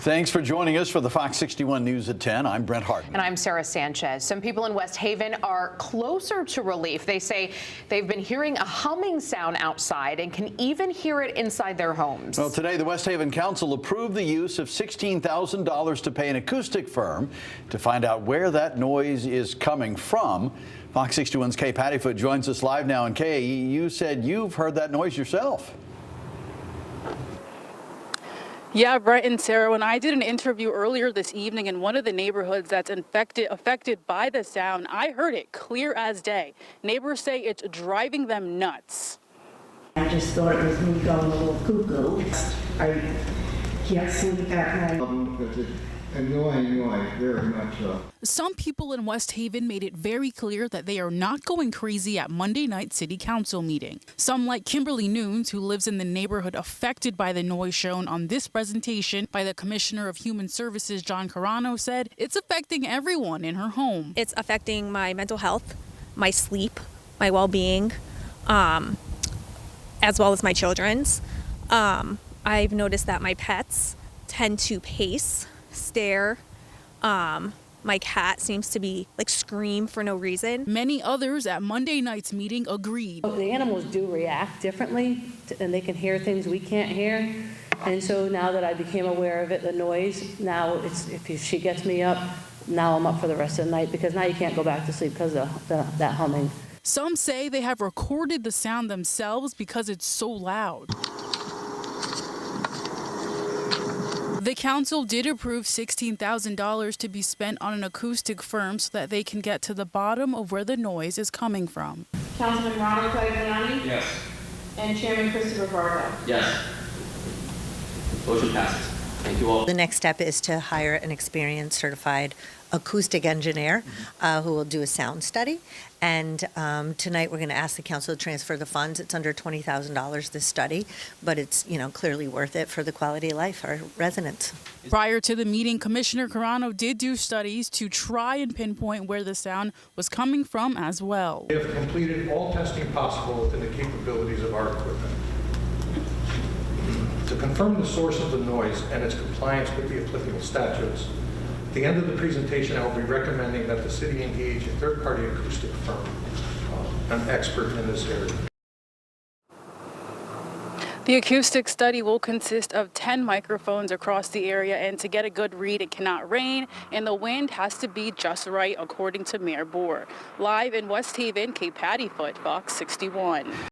Thanks for joining us for the Fox 61 News at 10. I'm Brent Hartman. And I'm Sarah Sanchez. Some people in West Haven are closer to relief. They say they've been hearing a humming sound outside and can even hear it inside their homes. Well, today the West Haven Council approved the use of $16,000 to pay an acoustic firm to find out where that noise is coming from. Fox 61's Kay Pattyfoot joins us live now. And Kay, you said you've heard that noise yourself. Yeah, Brett and Sarah, when I did an interview earlier this evening in one of the neighborhoods that's affected by the sound, I heard it clear as day. Neighbors say it's driving them nuts. I just thought it was me going a little cuckoo. I can't sleep at night. Annoying, very much so. Some people in West Haven made it very clear that they are not going crazy at Monday night city council meeting. Some, like Kimberly Nunes, who lives in the neighborhood affected by the noise shown on this presentation by the Commissioner of Human Services, John Carano, said it's affecting everyone in her home. It's affecting my mental health, my sleep, my well-being, as well as my children's. I've noticed that my pets tend to pace, stare. My cat seems to be scream for no reason. Many others at Monday night's meeting agreed. The animals do react differently and they can hear things we can't hear. And so now that I became aware of it, the noise, now it's, if she gets me up, now I'm up for the rest of the night because now you can't go back to sleep because of that humming. Some say they have recorded the sound themselves because it's so loud. The council did approve $16,000 to be spent on an acoustic firm so that they can get to the bottom of where the noise is coming from. Councilman Ronald Tagliani? Yes. And Chairman Christopher Vargo? Yes. Motion passes. Thank you all. The next step is to hire an experienced certified acoustic engineer who will do a sound study. And tonight we're going to ask the council to transfer the funds. It's under $20,000 this study, but it's clearly worth it for the quality of life for our residents. Prior to the meeting, Commissioner Carano did do studies to try and pinpoint where the sound was coming from as well. We have completed all testing possible within the capabilities of our equipment. To confirm the source of the noise and its compliance with the applicable statutes, at the end of the presentation, I will be recommending that the city engage a third-party acoustic firm, an expert in this area. The acoustic study will consist of 10 microphones across the area, and to get a good read, it cannot rain, and the wind has to be just right, according to Mayor Boer. Live in West Haven, Kay Pattyfoot, Fox 61.